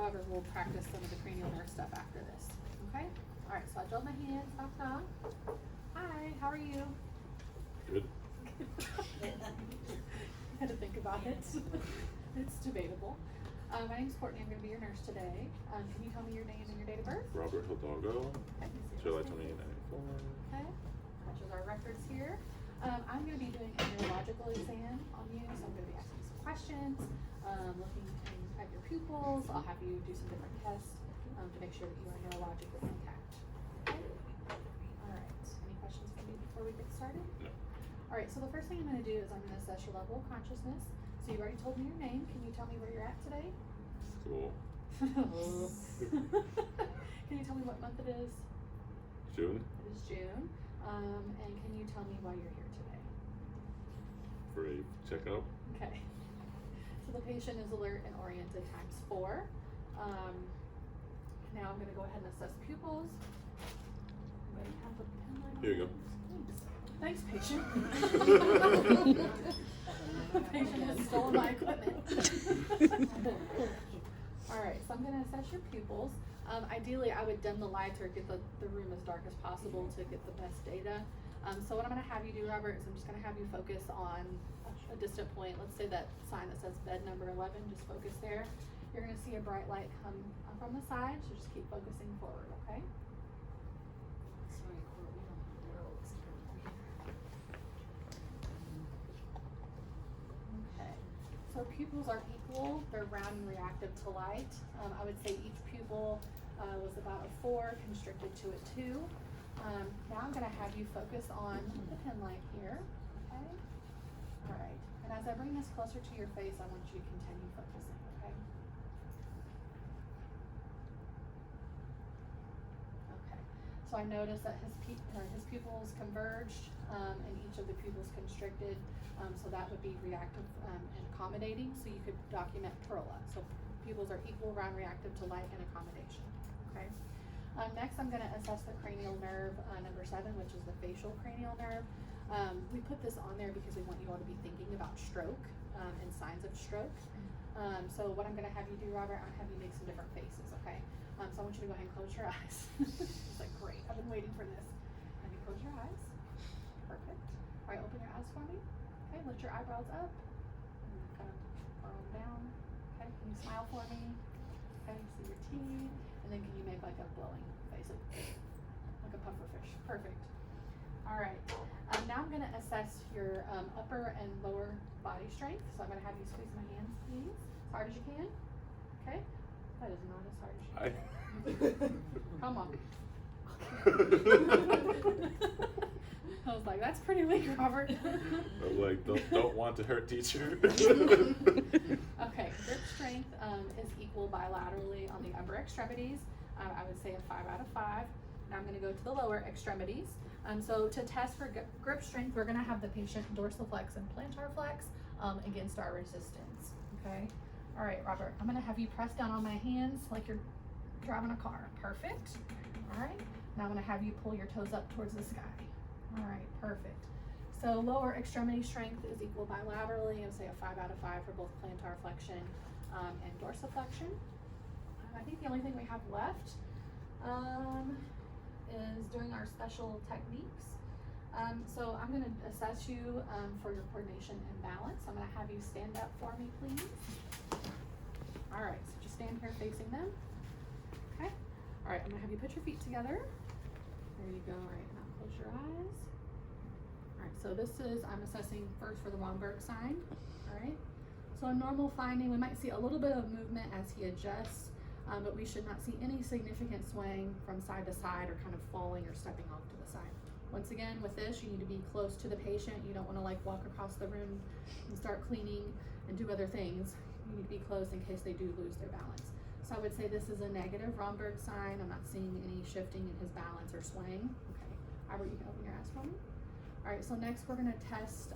However, we'll practice some of the cranial nerve stuff after this, okay? All right, so I gelled my hands, knock, knock. Hi, how are you? Good. Had to think about it. It's debatable. My name's Courtney. I'm going to be your nurse today. Can you tell me your name and your date of birth? Robert Hidalgo, Okay, July 2894. Okay, matches our records here. I'm going to be doing a neurological exam on you, so I'm going to be asking you some questions, looking at your pupils. I'll have you do some different tests to make sure that you are neurologically intact. Okay? All right. Any questions for me before we get started? No. All right, so the first thing I'm going to do is I'm going to assess your level of consciousness. So you already told me your name. Can you tell me where you're at today? School. Can you tell me what month it is? June. It is June. And can you tell me why you're here today? For a checkup. Okay. So the patient is alert and oriented times 4. Now I'm going to go ahead and assess pupils. I'm going to have the pen light on. Here you go. Thanks, patient. The patient has stolen my equipment. Alright, so I'm going to assess your pupils. Ideally, I would dim the lights or get the room as dark as possible to get the best data. So what I'm going to have you do, Robert, is I'm just going to have you focus on a distant point. Let's say that sign that says bed number 11, just focus there. You're going to see a bright light come up from the side, so just keep focusing forward, okay? Okay, so pupils are equal, they're round and reactive to light. I would say each pupil was about a 4, constricted to a 2. Now I'm going to have you focus on the pen light here, okay? All right, and as I bring this closer to your face, I want you to continue focusing, okay? Okay, so I noticed that his pupils converged and each of the pupils constricted, so that would be reactive and accommodating, so you could document PERLA. So pupils are equal, round, reactive to light, and accommodation, okay? Next, I'm going to assess the cranial nerve number 7, which is the facial cranial nerve. We put this on there because we want you all to be thinking about stroke and signs of stroke. So what I'm going to have you do, Robert, I'm going to have you make some different faces, okay? So I want you to go ahead and close your eyes. It's like, great, I've been waiting for this. Have you close your eyes? Perfect. All right, open your eyes for me. Okay, lift your eyebrows up. And kind of curl them down. Okay, can you smile for me? Okay, see your teeth. And then can you make like a blowing face, like a puffer fish? Perfect. All right. Now I'm going to assess your upper and lower body strength. So I'm going to have you squeeze my hands, please, as hard as you can. Okay. That is not as hard as you can. Come on. I was like, that's pretty weak, Robert. I'm like, don't want to hurt teacher. Okay, grip strength is equal bilaterally on the upper extremities. I would say a 5 out of 5. Now I'm going to go to the lower extremities. So to test for grip strength, we're going to have the patient dorsiflex and plantar flex against our resistance. Okay. All right, Robert, I'm going to have you press down on my hands like you're driving a car. Perfect. All right. Now I'm going to have you pull your toes up towards the sky. All right, perfect. So lower extremity strength is equal bilaterally. I would say a 5 out of 5 for both plantar flexion and dorsiflexion. I think the only thing we have left is doing our special techniques. So I'm going to assess you for your coordination and balance. I'm going to have you stand up for me, please. All right, so just stand here facing them. Okay. All right, I'm going to have you put your feet together. There you go. All right, now close your eyes. All right, so this is, I'm assessing first for the Romberg sign. All right. So a normal finding, we might see a little bit of movement as he adjusts, but we should not see any significant swaying from side to side or kind of falling or stepping off to the side. Once again, with this, you need to be close to the patient. You don't want to like walk across the room and start cleaning and do other things. You need to be close in case they do lose their balance. So I would say this is a negative Romberg sign. I'm not seeing any shifting in his balance or swaying. Okay, Albert, you can open your eyes for me. All right, so next we're going to test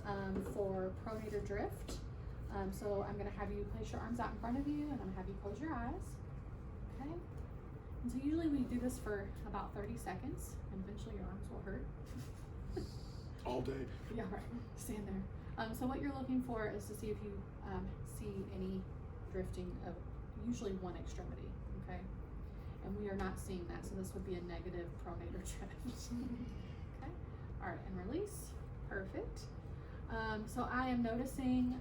for pronator drift. So I'm going to have you place your arms out in front of you, and I'm going to have you close your eyes. Okay. And so usually we do this for about 30 seconds, and eventually your arms will hurt. All day. Yeah, right. Stand there. So what you're looking for is to see if you see any drifting of usually one extremity, okay? And we are not seeing that, so this would be a negative pronator trend. Okay, all right, and release, perfect. So I am noticing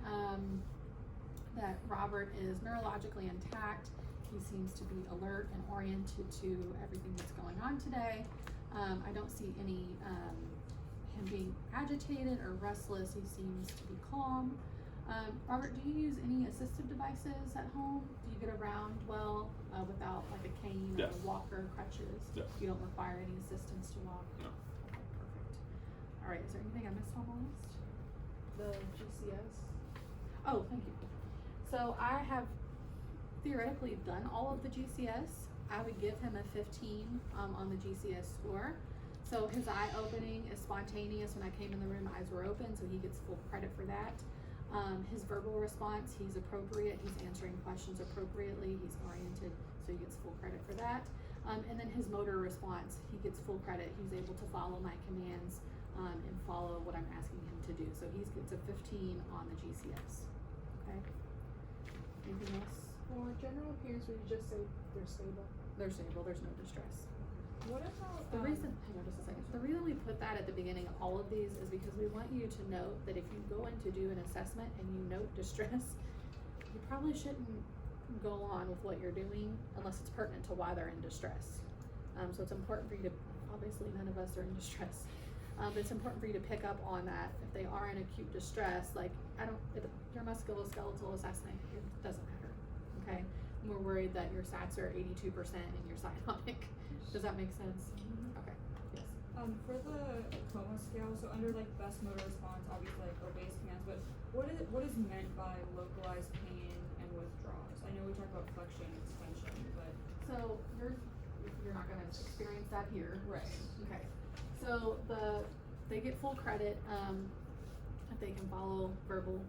that Robert is neurologically intact. He seems to be alert and oriented to everything that's going on today. I don't see any him being agitated or restless. He seems to be calm. Robert, do you use any assistive devices at home? Do you get around well without like a cane or Yes. a walker, crutches? Yes. You don't require any assistance to walk? No. Okay, perfect. All right, is there anything I missed on the list? The GCS. Oh, thank you. So I have theoretically done all of the GCS. I would give him a 15 on the GCS score. So his eye opening is spontaneous. When I came in the room, eyes were open, so he gets full credit for that. His verbal response, he's appropriate. He's answering questions appropriately. He's oriented, so he gets full credit for that. And then his motor response, he gets full credit. He's able to follow my commands and follow what I'm asking him to do. So he gets a 15 on the GCS. Okay. Anything else? For general appearance, would you just say they're stable? They're stable. There's no distress. What about The reason, hang on just a second. The reason we put that at the beginning of all of these is because we want you to note that if you go in to do an assessment and you note distress, you probably shouldn't go on with what you're doing unless it's pertinent to why they're in distress. So it's important for you to, obviously none of us are in distress, but it's important for you to pick up on that. If they are in acute distress, like your musculoskeletal assessment, it doesn't matter, okay? And we're worried that your SATs are 82% and you're cyanotic. Does that make sense? Okay, yes. For the coma scale, so under like best motor response, obviously like obeys commands, but what is meant by localized pain and withdrawals? I know we talked about flexion and extension, but So you're not gonna experience that here. right. Okay, so they get full credit, if they can follow verbal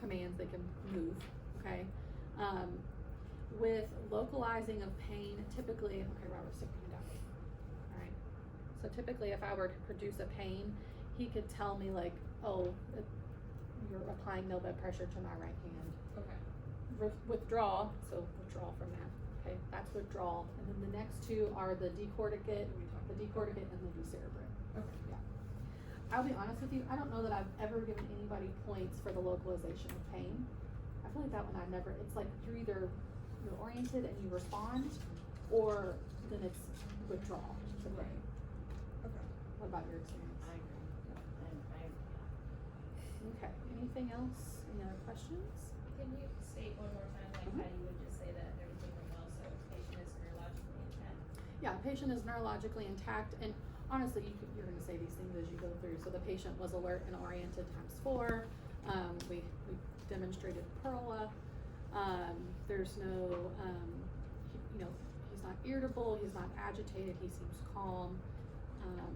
commands, they can move, okay? With localizing of pain, typically, okay, Robert, sit down. Alright, so typically if I were to produce a pain, he could tell me like, oh, you're applying no bed pressure to my right hand. Okay. Withdraw, so withdraw from that, okay, that's withdrawal, and then the next two are the decorticate and the decerebrate. Okay. Yeah. I'll be honest with you, I don't know that I've ever given anybody points for the localization of pain. I feel like that one I've never, it's like you're oriented and you respond, or then it's withdrawal. Right. Okay. What about your experience? I agree. Okay, anything else, any other questions? Can you state one more time, like how you would just say that everything went well, so patient is neurologically intact? Yeah, patient is neurologically intact, and honestly, you're gonna say these things as you go through. So the patient was alert and oriented ×4. We demonstrated PERLA. There's no, he's not irritable, he's not agitated, he seems calm.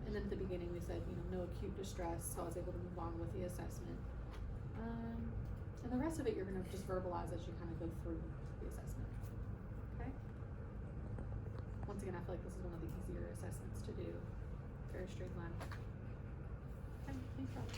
And then at the beginning we said, no acute distress, so I was able to move on with the assessment. And the rest of it you're gonna just verbalize as you kind of go through the assessment. Okay? Once again, I feel like this is one of the easier assessments to do. Very streamlined. Okay, thanks, Rob.